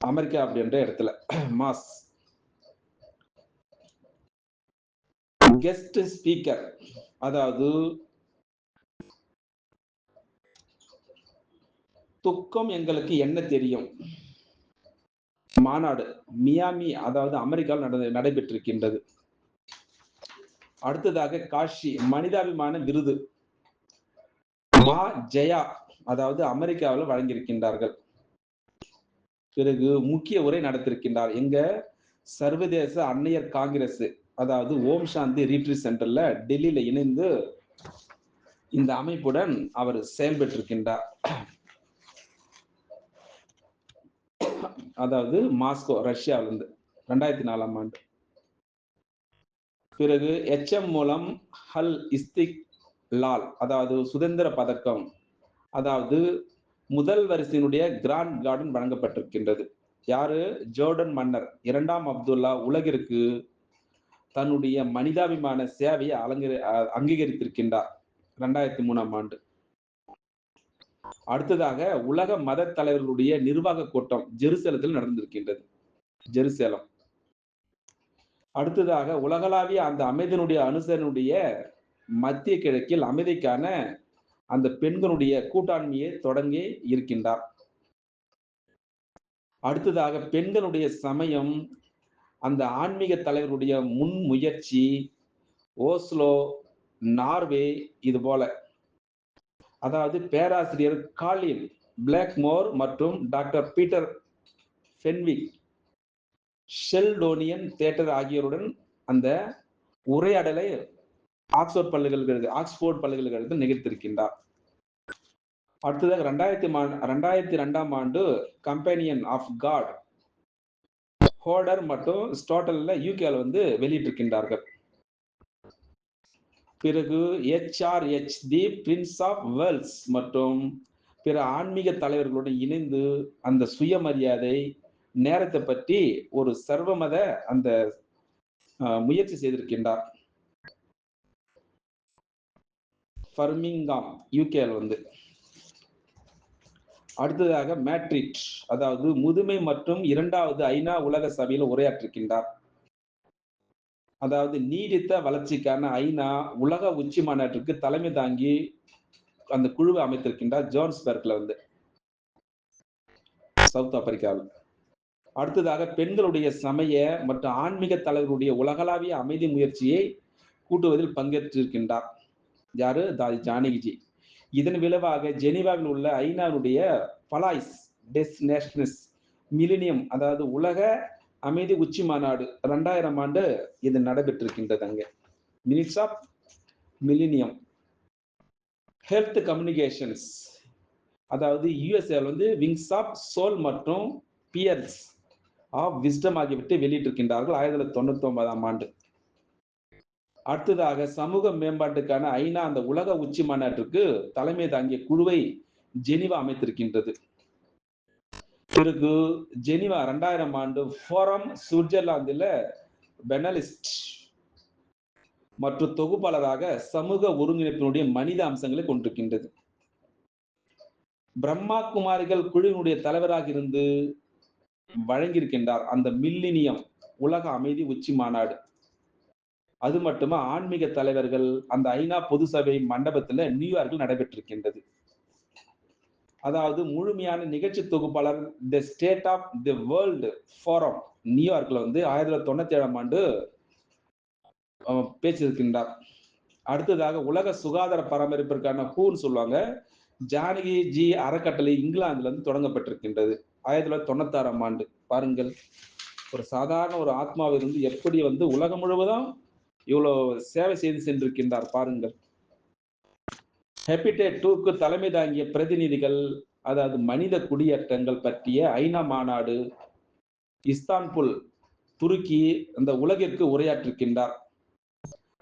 அமெரிக்கா அப்படின்ற இடத்துல. மாஸ் கெஸ்ட் ஸ்பீக்கர், அதாவது துக்கம் எங்களுக்கு என்ன தெரியும் மாநாடு மியாமி, அதாவது அமெரிக்காவில் நடைபெற்றிருக்கின்றது. அடுத்ததாக காஷி மனிதாபிமான விருது மா ஜெயா, அதாவது அமெரிக்காவில் வழங்கியிருக்கின்றார்கள். பிறகு முக்கிய உரை நடத்திருக்கின்றார் எங்க சர்வதேச அன்னையர் காங்கிரஸ், அதாவது ஓம் சாந்தி ரீட்ரீட் சென்டர்ல டெல்லியில இணைந்து இந்த அமைப்புடன் அவர் செயல்பட்டிருக்கின்றார். அதாவது மாஸ்கோ ரஷ்யாவிலிருந்து 2004 ஆண்டு. பிறகு எச்எம் மூலம் ஹல் இஸ்திக் லால், அதாவது சுதந்திர பதக்கம், அதாவது முதல் வரிசையினுடைய கிராண்ட் கார்டன் வழங்கப்பட்டிருக்கின்றது. யாரு? ஜோர்டன் மன்னர் 2ஆம் அப்துல்லா உலகிற்கு தன்னுடைய மனிதாபிமான சேவையை அங்கீகரித்திருக்கின்றார் 2003 ஆண்டு. அடுத்ததாக உலக மத தலைவர்களுடைய நிர்வாக கூட்டம் ஜெருசலத்தில் நடந்திருக்கின்றது, ஜெருசலம். அடுத்ததாக உலகளாவிய அந்த அமைதியினுடைய அனுசரனுடைய மத்திய கிழக்கில் அமைதிக்கான அந்த பெண்களுடைய கூட்டாண்மையை தொடங்கி இருக்கின்றார். அடுத்ததாக பெண்களுடைய சமயம், அந்த ஆன்மீக தலைவருடைய முன் முயற்சி, ஓஸ்லோ, நார்வே, இது போல. அதாவது பேராசிரியர் காலின் பிளாக்மோர் மற்றும் டாக்டர் பீட்டர் ஃபென்விக் ஷெல்டோனியன் தியேட்டர் ஆகியோருடன் அந்த உரையாடலை ஆக்ஸ்போர்ட் பல்கலைக்கழகத்தில் நிகழ்த்திருக்கின்றார். அடுத்ததாக 2002 ஆண்டு கம்பெனியன் ஆஃப் காட் ஹோடர் மற்றும் ஸ்டோட்டல்ல யூகேல வெளியிட்டிருக்கின்றார்கள். பிறகு HRH the Prince of Wales மற்றும் பிற ஆன்மீக தலைவர்களுடன் இணைந்து அந்த சுயமரியாதை நேரத்தை பற்றி ஒரு சர்வமத அந்த முயற்சி செய்திருக்கின்றார். பர்மிங்காம் யூகேல வந்து. அடுத்ததாக மேட்ரிட், அதாவது முதுமை மற்றும் 2வது ஐநா உலக சபையில் உரையாற்றிருக்கின்றார். அதாவது நீடித்த வளர்ச்சிக்கான ஐநா உலக உச்சி மாநாட்டிற்கு தலைமை தாங்கி அந்த குழுவை அமைத்திருக்கின்றார் ஜோன்ஸ்பர்க்ல வந்து, சவுத் ஆப்பிரிக்காவில். அடுத்ததாக பெண்களுடைய சமய மற்றும் ஆன்மீக தலைவர்களுடைய உலகளாவிய அமைதி முயற்சியை கூட்டுவதில் பங்கேற்றிருக்கின்றார். யாரு? தாதி ஜானகிஜி. இதன் விளைவாக ஜெனீவாவில் உள்ள ஐநாவுடைய பலாய்ஸ் டெஸ் நேஷனஸ் மிலினியம், அதாவது உலக அமைதி உச்சி மாநாடு 2000 ஆண்டு இது நடைபெற்றிருக்கின்றது. அங்க Minutes of Millennium. Health Communications, அதாவது யுஎஸ்ஏ வந்து விங்ஸ் ஆஃப் சோல் மற்றும் பியர்ஸ் ஆஃப் விஸ்டம் ஆகியவற்றை வெளியிட்டிருக்கின்றார்கள் 1999 ஆண்டு. அடுத்ததாக சமூக மேம்பாட்டுக்கான ஐநா அந்த உலக உச்சி மாநாட்டிற்கு தலைமை தாங்கிய குழுவை ஜெனீவா அமைத்திருக்கின்றது. பிறகு ஜெனீவா 2000 ஆண்டு ஃபோரம் சுவிட்சர்லாந்தில் பெனலிஸ்ட் மற்றும் தொகுப்பாளராக சமூக ஒருங்கிணைப்பினுடைய மனித அம்சங்களை கொண்டிருக்கின்றது. பிரம்மா குமாரிகள் குழுவினுடைய தலைவராக இருந்து வழங்கியிருக்கின்றார் அந்த மில்லினியம் உலக அமைதி உச்சி மாநாடு. அது மட்டுமா ஆன்மீக தலைவர்கள் அந்த ஐநா பொது சபை மண்டபத்தில் நியூயார்க்கில் நடைபெற்றிருக்கின்றது. அதாவது முழுமையான நிகழ்ச்சி தொகுப்பாளர் the state of the world forum நியூயார்க்ல வந்து 1997 ஆண்டு பேசியிருக்கின்றார். அடுத்ததாக உலக சுகாதார பராமரிப்பிற்கான ஹூன்னு சொல்லுவாங்க, ஜானகி ஜி அறக்கட்டளை இங்கிலாந்துல இருந்து தொடங்கப்பட்டிருக்கின்றது 1996 ஆண்டு. பாருங்கள், ஒரு சாதாரண ஒரு ஆத்மாவிலிருந்து எப்படி வந்து உலகம் முழுவதும் இவ்வளவு சேவை செய்து சென்றிருக்கின்றார் பாருங்கள். ஹெபிடேட் 2க்கு தலைமை தாங்கிய பிரதிநிதிகள், அதாவது மனித குடியேற்றங்கள் பற்றிய ஐநா மாநாடு இஸ்தான்புல் துருக்கி அந்த உலகிற்கு உரையாற்றிருக்கின்றார்.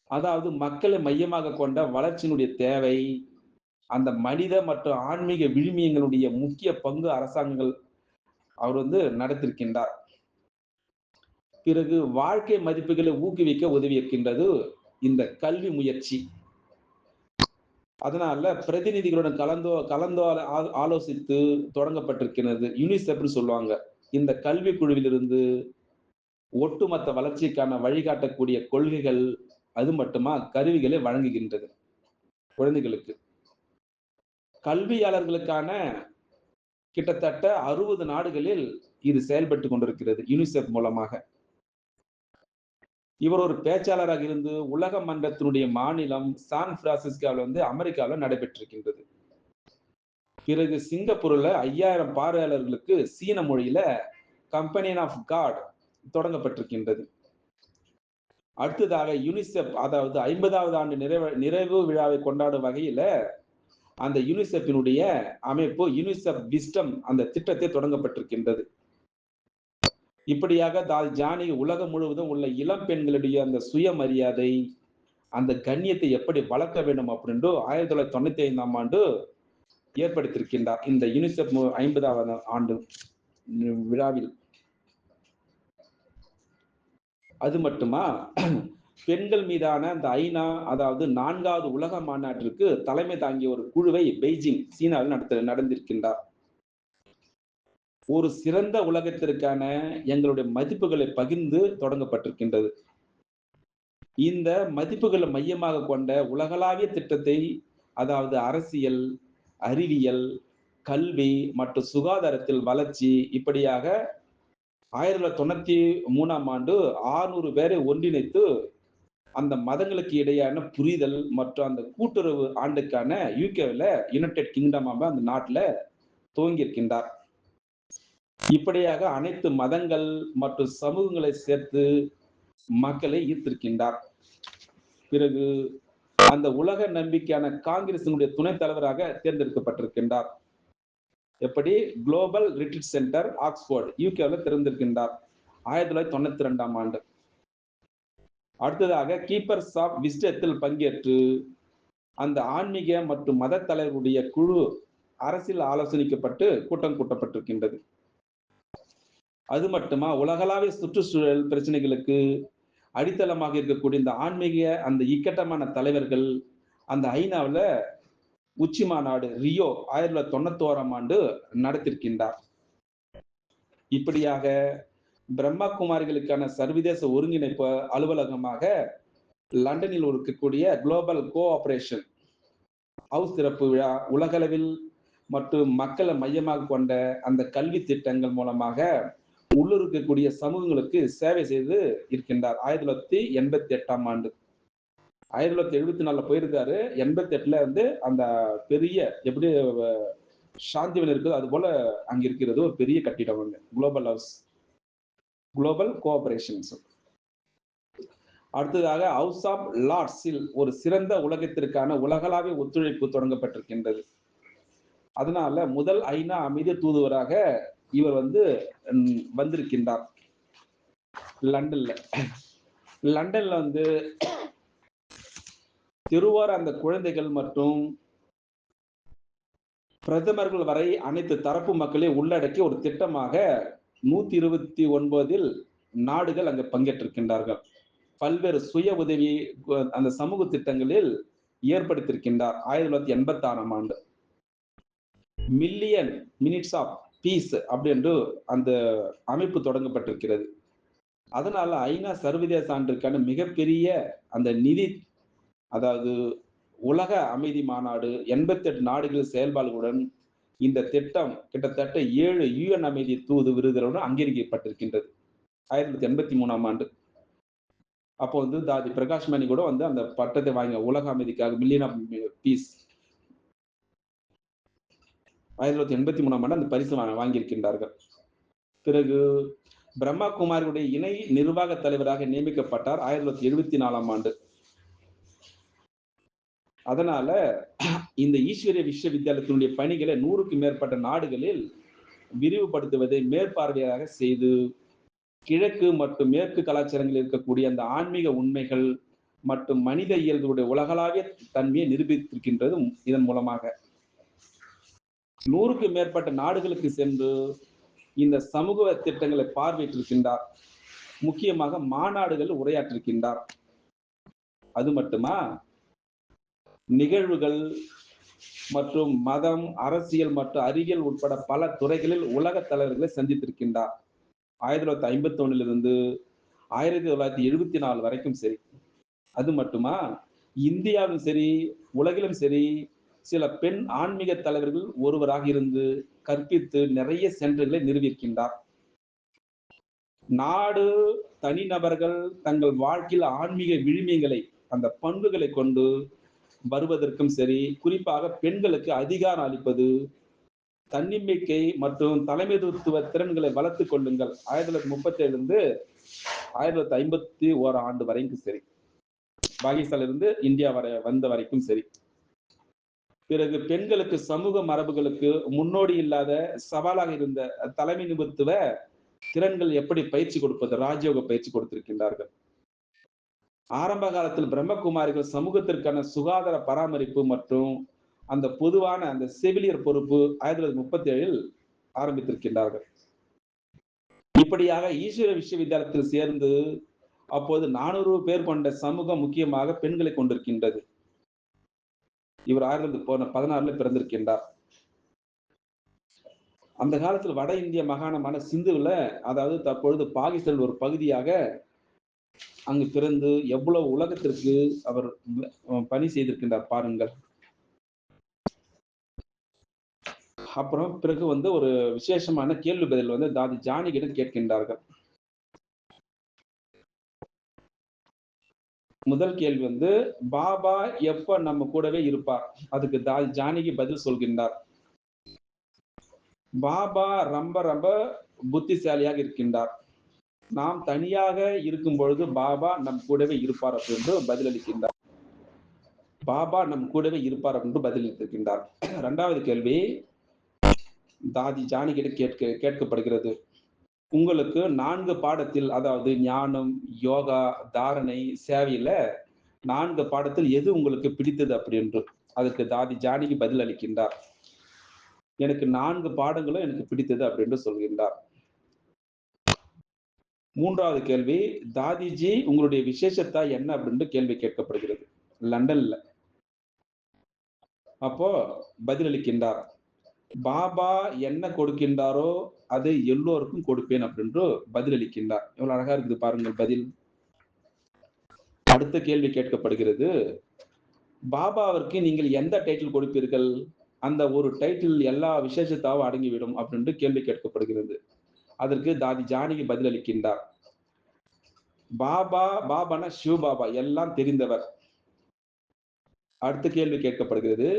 அதாவது மக்களை மையமாக கொண்ட வளர்ச்சியினுடைய தேவை, அந்த மனித மற்றும் ஆன்மீக விழுமியங்களுடைய முக்கிய பங்கு அரசாங்கங்கள் அவர் வந்து நடத்திருக்கின்றார். பிறகு வாழ்க்கை மதிப்புகளை ஊக்குவிக்க உதவி இருக்கின்றது இந்த கல்வி முயற்சி. அதனால பிரதிநிதிகளுடன் கலந்து ஆலோசித்து தொடங்கப்பட்டிருக்கிறது யூனிசெஃப்னு சொல்லுவாங்க. இந்த கல்வி குழுவிலிருந்து ஒட்டுமொத்த வளர்ச்சிக்கான வழிகாட்டக்கூடிய கொள்கைகள், அது மட்டுமா கருவிகளை வழங்குகின்றது குழந்தைகளுக்கு. கல்வியாளர்களுக்கான கிட்டத்தட்ட 60 நாடுகளில் இது செயல்பட்டு கொண்டிருக்கிறது யூனிசெஃப் மூலமாக. இவர் ஒரு பேச்சாளராக இருந்து உலக மன்றத்தினுடைய மாநிலம் சான் பிரான்சிஸ்கோவில் வந்து அமெரிக்காவில் நடைபெற்றிருக்கின்றது. பிறகு சிங்கப்பூர்ல 5000 பார்வையாளர்களுக்கு சீன மொழியில கம்பெனியன் ஆஃப் காட் தொடங்கப்பட்டிருக்கின்றது. அடுத்ததாக யூனிசெஃப், அதாவது 50வது ஆண்டு நிறைவு விழாவை கொண்டாடும் வகையில அந்த யூனிசெஃபினுடைய அமைப்பு யூனிசெஃப் விஸ்டம் அந்த திட்டத்தை தொடங்கப்பட்டிருக்கின்றது. இப்படியாக ஜானகி உலகம் முழுவதும் உள்ள இளம் பெண்களுடைய அந்த சுயமரியாதை, அந்த கண்ணியத்தை எப்படி வளர்க்க வேண்டும் அப்படின்ட்டு 1995 ஆண்டு ஏற்படுத்தியிருக்கின்றார் இந்த யூனிசெஃப் 50வது ஆண்டு விழாவில். அது மட்டுமா பெண்கள் மீதான அந்த ஐநா, அதாவது 4வது உலக மாநாட்டிற்கு தலைமை தாங்கிய ஒரு குழுவை பெய்ஜிங் சீனாவில் நடந்திருக்கின்றார். ஒரு சிறந்த உலகத்திற்கான எங்களுடைய மதிப்புகளை பகிர்ந்து தொடங்கப்பட்டிருக்கின்றது. இந்த மதிப்புகளை மையமாக கொண்ட உலகளாவிய திட்டத்தை, அதாவது அரசியல், அறிவியல், கல்வி மற்றும் சுகாதாரத்தில் வளர்ச்சி, இப்படியாக 1993 ஆண்டு 600 பேரை ஒன்றிணைத்து அந்த மதங்களுக்கு இடையான புரிதல் மற்றும் அந்த கூட்டுறவு ஆண்டுக்கான யூகேல யுனைடெட் கிங்டம் அந்த நாட்டில் துவங்கி இருக்கின்றார். இப்படியாக அனைத்து மதங்கள் மற்றும் சமூகங்களை சேர்த்து மக்களை ஈர்த்திருக்கின்றார். பிறகு அந்த உலக நம்பிக்கையான காங்கிரசினுடைய துணைத் தலைவராக தேர்ந்தெடுக்கப்பட்டிருக்கின்றார். எப்படி? குளோபல் ரிட்ரீட் சென்டர் ஆக்ஸ்போர்ட் யூகேல திறந்திருக்கின்றார் 1992 ஆண்டு. அடுத்ததாக கீப்பர்ஸ் ஆஃப் விஸ்டத்தில் பங்கேற்று அந்த ஆன்மீக மற்றும் மத தலைவருடைய குழு அரசியல் ஆலோசனைக்கப்பட்டு கூட்டம் கூட்டப்பட்டிருக்கின்றது. அது மட்டுமா, உலகளாவிய சுற்றுச்சூழல் பிரச்சனைகளுக்கு அடித்தளமாக இருக்கக்கூடிய இந்த ஆன்மீக அந்த இக்கட்டமான தலைவர்கள் அந்த ஐநாவுல உச்சி மாநாடு ரியோ 1991ஆம் ஆண்டு நடத்திருக்கின்றார். இப்படியாக பிரம்மா குமாரிகளுக்கான சர்வதேச ஒருங்கிணைப்பு அலுவலகமாக லண்டனில் இருக்கக்கூடிய குளோபல் கோஆபரேஷன் ஹவுஸ் திறப்பு விழா உலகளவில் மற்றும் மக்களை மையமாக கொண்ட அந்த கல்வி திட்டங்கள் மூலமாக உள்ளூர் இருக்கக்கூடிய சமூகங்களுக்கு சேவை செய்து இருக்கின்றார். 1988ஆம் ஆண்டு 1974 போயிருக்காரு. 88ல வந்து அந்த பெரிய எப்படி சாந்திவன் இருக்குது அது போல அங்க இருக்கிறது ஒரு பெரிய கட்டிடம் அங்க குளோபல் ஹவுஸ் குளோபல் கோஆபரேஷன்ஸ். அடுத்ததாக ஹவுஸ் ஆஃப் லார்ட்ஸில் ஒரு சிறந்த உலகத்திற்கான உலகளாவிய ஒத்துழைப்பு தொடங்கப்பட்டிருக்கின்றது. அதனால முதல் ஐநா அமைதி தூதுவராக இவர் வந்து வந்திருக்கின்றார் லண்டன்ல. லண்டன்ல வந்து தெருவார அந்த குழந்தைகள் மற்றும் பிரதமர்கள் வரை அனைத்து தரப்பு மக்களை உள்ளடக்கி ஒரு திட்டமாக 129 நாடுகள் அங்கு பங்கேற்றிருக்கின்றார்கள். பல்வேறு சுய உதவி அந்த சமூக திட்டங்களில் ஏற்படுத்தியிருக்கின்றார். 1986ஆம் ஆண்டு மில்லியன் மினிட்ஸ் ஆஃப் பீஸ் அப்படி என்று அந்த அமைப்பு தொடங்கப்பட்டிருக்கிறது. அதனால ஐநா சர்வதேச ஆண்டிற்கான மிகப்பெரிய அந்த நிதி, அதாவது உலக அமைதி மாநாடு 88 நாடுகள் செயல்பாடுகளுடன் இந்த திட்டம் கிட்டத்தட்ட 7 UN அமைதி தூது விருதுகளுடன் அங்கீகரிக்கப்பட்டிருக்கின்றது 1983ஆம் ஆண்டு. அப்போ வந்து தாதி பிரகாஷ் மணி கூட வந்து அந்த பட்டத்தை வாங்க உலக அமைதிக்காக மில்லியன் ஆஃப் பீஸ் 1983ஆம் ஆண்டு அந்த பரிசு வாங்கியிருக்கின்றார்கள். பிறகு பிரம்மா குமாரியுடைய இணை நிர்வாக தலைவராக நியமிக்கப்பட்டார் 1974ஆம் ஆண்டு. அதனால இந்த ஈஸ்வரிய விஸ்வவித்யாலயத்தினுடைய பணிகளை 100க்கும் மேற்பட்ட நாடுகளில் விரிவுபடுத்துவதை மேற்பார்வையாக செய்து கிழக்கு மற்றும் மேற்கு கலாச்சாரங்களில் இருக்கக்கூடிய அந்த ஆன்மீக உண்மைகள் மற்றும் மனித இயல்புடைய உலகளாவிய தன்மையை நிரூபித்திருக்கின்றது. இதன் மூலமாக 100க்கும் மேற்பட்ட நாடுகளுக்கு சென்று இந்த சமூக திட்டங்களை பார்வையிட்டிருக்கின்றார். முக்கியமாக மாநாடுகள் உரையாற்றிருக்கின்றார். அது மட்டுமா, நிகழ்வுகள் மற்றும் மதம், அரசியல் மற்றும் அறிவியல் உட்பட பல துறைகளில் உலக தலைவர்களை சந்தித்திருக்கின்றார். 1951 1974 வரைக்கும் சரி. அது மட்டுமா, இந்தியாவும் சரி உலகிலும் சரி சில பெண் ஆன்மீக தலைவர்கள் ஒருவராக இருந்து கற்பித்து நிறைய சென்டர்களை நிறுவியிருக்கின்றார். நாடு தனிநபர்கள் தங்கள் வாழ்க்கையில் ஆன்மீக விழுமியங்களை அந்த பண்புகளை கொண்டு வருவதற்கும் சரி, குறிப்பாக பெண்களுக்கு அதிகாரம் அளிப்பது, தன்னம்பிக்கை மற்றும் தலைமைத்துவ திறன்களை வளர்த்துக் கொள்ளுங்கள் 1937 1951 ஆண்டு வரைக்கும் சரி, பாகிஸ்தான்ல இருந்து இந்தியா வரை வந்த வரைக்கும் சரி. பிறகு பெண்களுக்கு சமூக மரபுகளுக்கு முன்னோடி இல்லாத சவாலாக இருந்த தலைமை நிபுத்துவ திறன்கள் எப்படி பயிற்சி கொடுப்பது, ராஜயோக பயிற்சி கொடுத்திருக்கின்றார்கள். ஆரம்ப காலத்தில் பிரம்மகுமாரிகள் சமூகத்திற்கான சுகாதார பராமரிப்பு மற்றும் அந்த பொதுவான அந்த செவிலியர் பொறுப்பு 1937 ஆரம்பித்திருக்கின்றார்கள். இப்படியாக ஈஸ்வர விஸ்வவித்யாலயத்தில் சேர்ந்து அப்போது 400 பேர் கொண்ட சமூகம் முக்கியமாக பெண்களை கொண்டிருக்கின்றது. இவர் 1916 பிறந்திருக்கின்றார். அந்த காலத்தில் வட இந்திய மாகாணமான சிந்துவில், அதாவது தற்பொழுது பாகிஸ்தான் ஒரு பகுதியாக அங்கு பிறந்து எவ்வளவு உலகத்திற்கு அவர் பணி செய்திருக்கின்றார் பாருங்கள். அப்புறம் பிறகு வந்து ஒரு விசேஷமான கேள்வி பதில் வந்து தாதி ஜானகியிடம் கேட்கின்றார்கள். முதல் கேள்வி வந்து, பாபா எப்ப நம்ம கூடவே இருப்பார்? அதுக்கு தாதி ஜானகி பதில் சொல்கின்றார், பாபா ரொம்ப ரொம்ப புத்திசாலியாக இருக்கின்றார். நாம் தனியாக இருக்கும் பொழுது பாபா நம் கூடவே இருப்பார் என்று பதிலளிக்கின்றார். பாபா நம் கூடவே இருப்பார் என்று பதிலளித்திருக்கின்றார். இரண்டாவது கேள்வி தாதி ஜானகியிடம் கேட்கப்படுகிறது, உங்களுக்கு 4 பாடத்தில், அதாவது ஞானம், யோகா, தாரணை, சேவையில 4 பாடத்தில் எது உங்களுக்கு பிடித்தது அப்படி என்று. அதுக்கு தாதி ஜானகி பதில் அளிக்கின்றார், எனக்கு 4 பாடங்களும் எனக்கு பிடித்தது அப்படின்னு சொல்கின்றார். 3வது கேள்வி, தாதிஜி உங்களுடைய விசேஷத்தா என்ன அப்படின்னு கேள்வி கேட்கப்படுகிறது. லண்டன்ல. அப்போ பதிலளிக்கின்றார். பாபா என்ன கொடுக்கின்றாரோ அதை எல்லோருக்கும் கொடுப்பேன் அப்படின்னு பதிலளிக்கின்றார். எவ்வளவு அழகா இருக்குது பாருங்கள் பதில். அடுத்த கேள்வி கேட்கப்படுகிறது. பாபாவிற்கு நீங்கள் எந்த டைட்டில் கொடுப்பீர்கள்? அந்த ஒரு டைட்டில் எல்லா விசேஷத்தாவும் அடங்கிவிடும் அப்படின்னு கேள்வி கேட்கப்படுகிறது. அதற்கு தாதி ஜானகி பதிலளிக்கின்றார். பாபா, பாபானா சிவ பாபா எல்லாம் தெரிந்தவர். அடுத்த கேள்வி கேட்கப்படுகிறது.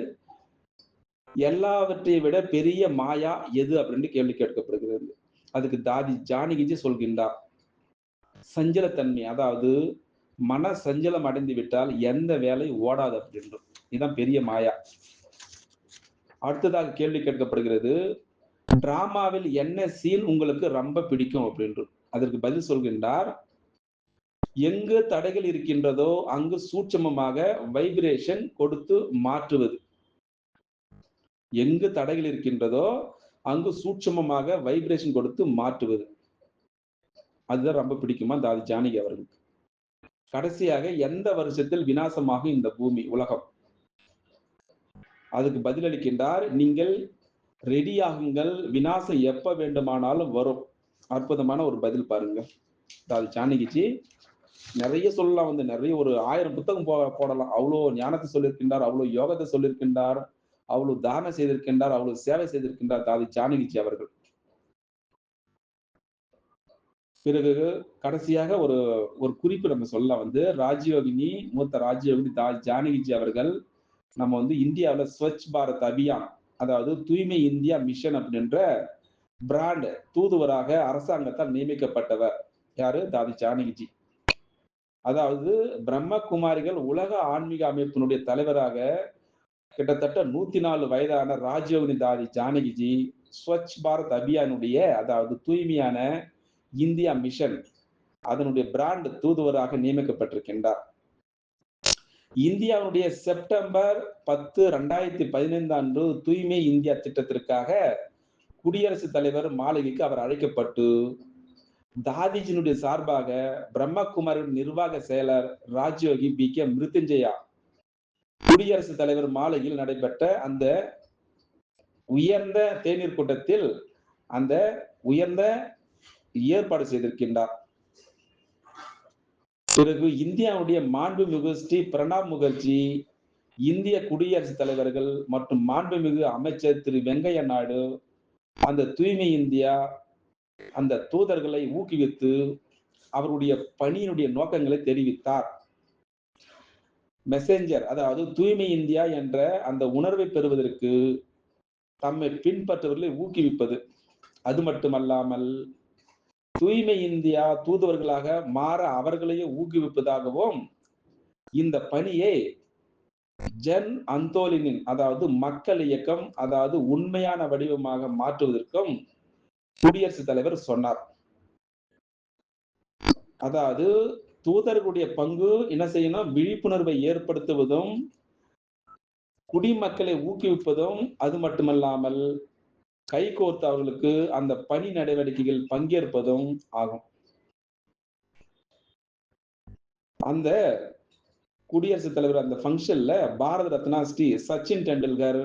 எல்லாவற்றை விட பெரிய மாயா எது அப்படின்னு கேள்வி கேட்கப்படுகிறது. அதுக்கு தாதி ஜானகிஜி சொல்கின்றார். சஞ்சலத்தன்மை, அதாவது மன சஞ்சலம் அடைந்து விட்டால் எந்த வேலை ஓடாது அப்படின்றும். இதுதான் பெரிய மாயா. அடுத்ததாக கேள்வி கேட்கப்படுகிறது. டிராமாவில் என்ன சீன் உங்களுக்கு ரொம்ப பிடிக்கும் அப்படின்று. அதற்கு பதில் சொல்கின்றார். எங்கு தடைகள் இருக்கின்றதோ அங்கு சூட்சமமாக வைப்ரேஷன் கொடுத்து மாற்றுவது. எங்கு தடைகள் இருக்கின்றதோ அங்கு சூட்சமமாக வைப்ரேஷன் கொடுத்து மாற்றுவது. அதுதான் ரொம்ப பிடிக்குமா தாதி ஜானகி அவர்களுக்கு. கடைசியாக எந்த வருஷத்தில் விநாசமாகும் இந்த பூமி உலகம்? அதுக்கு பதிலளிக்கின்றார். நீங்கள் ரெடி ஆகுங்கள், விநாசம் எப்ப வேண்டுமானாலும் வரும். அற்புதமான ஒரு பதில் பாருங்க. தாதி ஜானகிஜி நிறைய சொல்லலாம், நிறைய ஒரு 1000 புத்தகம் போடலாம். அவ்வளோ ஞானத்தை சொல்லியிருக்கின்றார், அவ்வளோ யோகத்தை சொல்லியிருக்கின்றார், அவ்வளவு தானம் செய்திருக்கின்றார், அவ்வளவு சேவை செய்திருக்கின்றார் தாதி ஜானகிஜி அவர்கள். பிறகு கடைசியாக ஒரு ஒரு குறிப்பு நம்ம சொல்லலாம். ராஜயோகினி, மூத்த ராஜயோகினி தாதி ஜானகிஜி அவர்கள் நம்ம இந்தியாவுல ஸ்வச் பாரத் அபியான், அதாவது தூய்மை இந்தியா மிஷன் அப்படின்ற பிராண்ட் தூதுவராக அரசாங்கத்தால் நியமிக்கப்பட்டவர். யாரு? தாதி ஜானகிஜி. அதாவது பிரம்மகுமாரிகள் உலக ஆன்மீக அமைப்பினுடைய தலைவராக கிட்டத்தட்ட 104 வயதான ராஜயோகினி தாதி ஜானகிஜி ஸ்வச் பாரத் அபியானுடைய, அதாவது தூய்மையான இந்தியா மிஷன், அதனுடைய பிராண்ட் தூதுவராக நியமிக்கப்பட்டிருக்கின்றார். இந்தியாவுடைய செப்டம்பர் 10, 2015 அன்று தூய்மை இந்தியா திட்டத்திற்காக குடியரசுத் தலைவர் மாளிகைக்கு அவர் அழைக்கப்பட்டு தாதிஜியினுடைய சார்பாக பிரம்மகுமாரின் நிர்வாக செயலர் ராஜயோகி பி கே மிருத்யுஞ்சயா குடியரசுத் தலைவர் மாளிகையில் நடைபெற்ற அந்த உயர்ந்த தேநீர் கூட்டத்தில் அந்த உயர்ந்த ஏற்பாடு செய்திருக்கின்றார். பிறகு இந்தியாவுடைய மாண்புமிகு ஸ்ரீ பிரணாப் முகர்ஜி, இந்திய குடியரசுத் தலைவர்கள் மற்றும் மாண்புமிகு அமைச்சர் திரு வெங்கையா நாயுடு அந்த தூய்மை இந்தியா அந்த தூதர்களை ஊக்குவித்து அவருடைய பணியினுடைய நோக்கங்களை தெரிவித்தார். மெசேஞ்சர், அதாவது தூய்மை இந்தியா என்ற அந்த உணர்வை பெறுவதற்கு தம்மை பின்பற்றுவர்களை ஊக்குவிப்பது. அது மட்டுமல்லாமல் தூய்மை இந்தியா தூதுவர்களாக மாற அவர்களையே ஊக்குவிப்பதாகவும் இந்த பணியை ஜன் அந்தோலனின், அதாவது மக்கள் இயக்கம், அதாவது உண்மையான வடிவமாக மாற்றுவதற்கும் குடியரசுத் தலைவர் சொன்னார். அதாவது தூதர்களுடைய பங்கு என்ன செய்யணும்? விழிப்புணர்வை ஏற்படுத்துவதும், குடிமக்களை ஊக்குவிப்பதும், அது மட்டுமல்லாமல் கைகோர்த்து அவர்களுக்கு அந்த பணி நடவடிக்கைகள் பங்கேற்பதும் ஆகும். அந்த குடியரசுத் தலைவர் அந்த பங்கன்ல பாரத ரத்னா ஸ்ரீ சச்சின் டெண்டுல்கர்,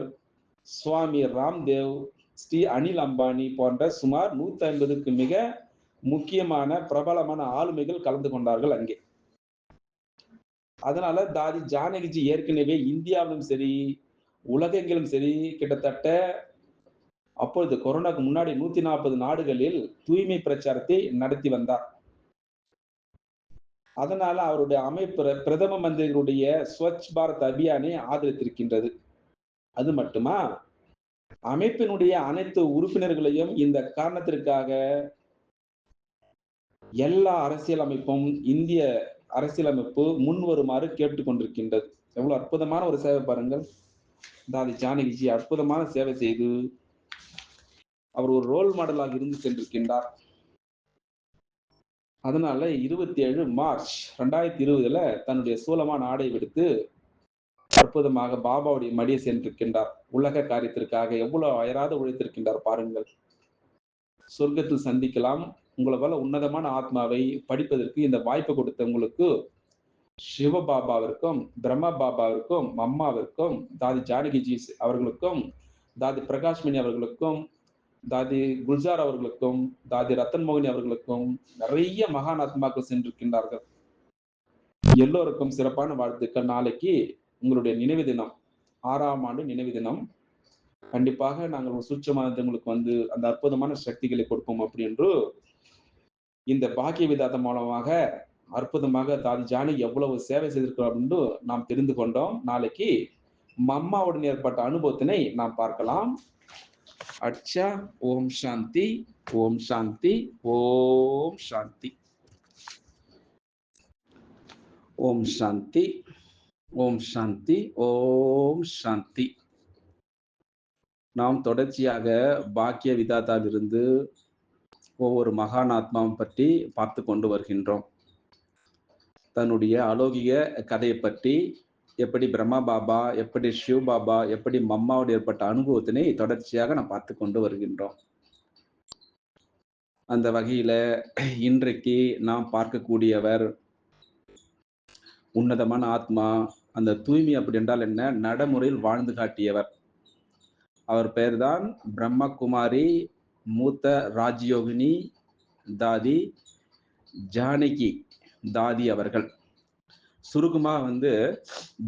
சுவாமி ராம்தேவ், ஸ்ரீ அனில் அம்பானி போன்ற சுமார் 150க்கு மிக முக்கியமான பிரபலமான ஆளுமைகள் கலந்து கொண்டார்கள் அங்கே. அதனால தாதி ஜானகிஜி ஏற்கனவே இந்தியாவிலும் சரி உலகெங்கிலும் சரி கிட்டத்தட்ட அப்பொழுது கொரோனாக்கு முன்னாடி 140 நாடுகளில் தூய்மை பிரச்சாரத்தை நடத்தி வந்தார். அதனால அவருடைய அமைப்பு பிரதம மந்திரிகளுடைய ஸ்வச் பாரத் அபியானை ஆதரித்திருக்கின்றது. அது மட்டுமா, அமைப்பினுடைய அனைத்து உறுப்பினர்களையும் இந்த காரணத்திற்காக எல்லா அரசியல் அமைப்பும், இந்திய அரசியலமைப்பு முன் வருமாறு கேட்டுக் கொண்டிருக்கின்றது. எவ்வளவு அற்புதமான ஒரு சேவை பாருங்கள். தாதி ஜானகிஜி அற்புதமான சேவை செய்து அவர் ஒரு ரோல் மாடலாக இருந்து சென்றிருக்கின்றார். அதனால 27 மார்ச் 2020 தன்னுடைய சூலமான ஆடை விடுத்து அற்புதமாக பாபாவுடைய மடியை சென்றிருக்கின்றார். உலக காரியத்திற்காக எவ்வளவு அயராத உழைத்திருக்கின்றார் பாருங்கள். சொர்க்கத்தில் சந்திக்கலாம். உங்களை போல உன்னதமான ஆத்மாவை படிப்பதற்கு இந்த வாய்ப்பு கொடுத்த உங்களுக்கு சிவபாபாவிற்கும், பிரம்மா பாபாவிற்கும், அம்மாவிற்கும், தாதி ஜானகிஜி அவர்களுக்கும், தாதி பிரகாஷ்மணி அவர்களுக்கும், தாதி குல்ஜார் அவர்களுக்கும், தாதி ரத்தன் மோகினி அவர்களுக்கும் நிறைய மகான் ஆத்மாக்கள் சென்றிருக்கின்றார்கள். எல்லோருக்கும் சிறப்பான வாழ்த்துக்கள். நாளைக்கு உங்களுடைய நினைவு தினம், 6ஆம் ஆண்டு நினைவு தினம். கண்டிப்பாக நாங்கள் சூட்சமானவங்களுக்கு வந்து அந்த அற்புதமான சக்திகளை கொடுப்போம் அப்படி என்று இந்த பாக்கிய விதாதம் மூலமாக அற்புதமாக தாதி ஜானகி எவ்வளவு சேவை செய்திருக்கிறோம் என்று நாம் தெரிந்து கொண்டோம். நாளைக்கு மம்மாவுடன் ஏற்பட்ட அனுபவத்தினை நாம் பார்க்கலாம். அச்சா. ஓம் சாந்தி, ஓம் சாந்தி, ஓம் சாந்தி, ஓம் சாந்தி, ஓம் சாந்தி, ஓம் சாந்தி. நாம் தொடர்ச்சியாக பாக்கிய விதாத்தாவிலிருந்து ஒவ்வொரு மகான் ஆத்மாவும் பற்றி பார்த்து கொண்டு வருகின்றோம். தன்னுடைய அலௌகிக கதையை பற்றி, எப்படி பிரம்மா பாபா, எப்படி சிவ் பாபா, எப்படி மம்மாவோடு ஏற்பட்ட அனுபவத்தினை தொடர்ச்சியாக நாம் பார்த்து கொண்டு வருகின்றோம். அந்த வகையில இன்றைக்கு நாம் பார்க்கக்கூடியவர் உன்னதமான ஆத்மா. அந்த தூய்மை அப்படி என்றால் என்ன? நடைமுறையில் வாழ்ந்து காட்டியவர். அவர் பெயர்தான் பிரம்மகுமாரி மூத்த ராஜயோகினி தாதி ஜானகி தாதி அவர்கள். சுருக்கமா வந்து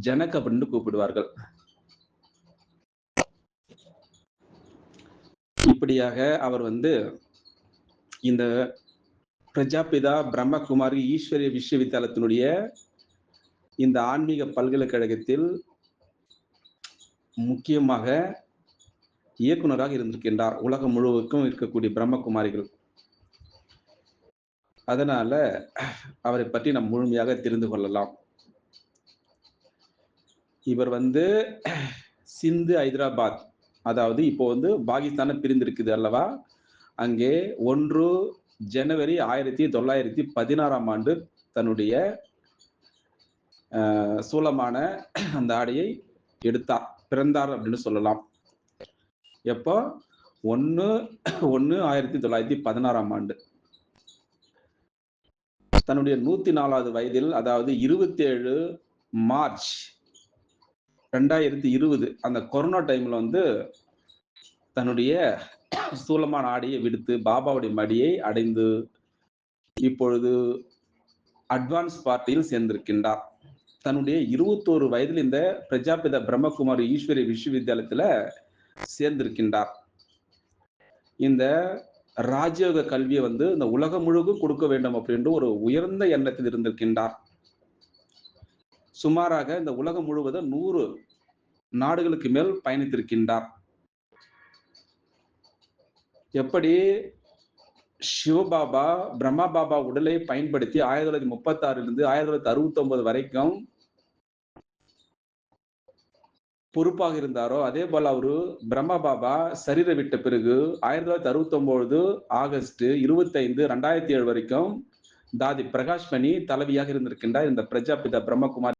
ஜனக் அப்படின்னு கூப்பிடுவார்கள். இப்படியாக அவர் வந்து இந்த பிரஜாபிதா பிரம்மகுமாரி ஈஸ்வரிய விஸ்வவித்யாலயத்தினுடைய இந்த ஆன்மீக பல்கலைக்கழகத்தில் முக்கியமாக இயக்குனராக இருந்திருக்கின்றார். உலகம் முழுவதுக்கும் இருக்கக்கூடிய பிரம்மகுமாரிகள். அதனால அவரை பற்றி நாம் முழுமையாக தெரிந்து கொள்ளலாம். இவர் வந்து சிந்து ஹைதராபாத், அதாவது இப்போ வந்து பாகிஸ்தான பிரிந்திருக்குது அல்லவா, அங்கே 1 ஜனவரி 1916ஆம் ஆண்டு தன்னுடைய சூலமான அந்த ஆடையை எடுத்தார், பிறந்தார் அப்படின்னு சொல்லலாம். எப்போ? 1/1/1916ஆம் ஆண்டு. தன்னுடைய 104வது வயதில், அதாவது 27 மார்ச் 2020 அந்த கொரோனா டைம்ல வந்து தன்னுடைய ஸ்தூலமான ஆடையை விடுத்து பாபாவுடைய மடியை அடைந்து இப்பொழுது அட்வான்ஸ் பார்ட்டியில் சேர்ந்திருக்கின்றார். தன்னுடைய 21 வயதில் இந்த பிரஜாபிதா பிரம்மகுமாரி ஈஸ்வரிய விஸ்வவித்யாலயத்துல சேர்ந்திருக்கின்றார். இந்த ராஜயோக கல்வியை வந்து இந்த உலகம் முழுவதும் கொடுக்க வேண்டும் அப்படின்ற ஒரு உயர்ந்த எண்ணத்தில் இருந்திருக்கின்றார். சுமாராக இந்த உலகம் முழுவதும் 100 நாடுகளுக்கு மேல் பயணித்திருக்கின்றார். எப்படி சிவபாபா பிரம்மா பாபா உடலை பயன்படுத்தி 1936 1969 வரைக்கும் பொறுப்பாக இருந்தாரோ, அதே போல அவரு பிரம்மா பாபா சரீர விட்ட பிறகு 1969 ஆகஸ்ட் 25 2007 வரைக்கும் தாதி பிரகாஷ்மணி தலைவியாக இருந்திருக்கின்றார். இந்த பிரஜாபிதா பிரம்மகுமாரி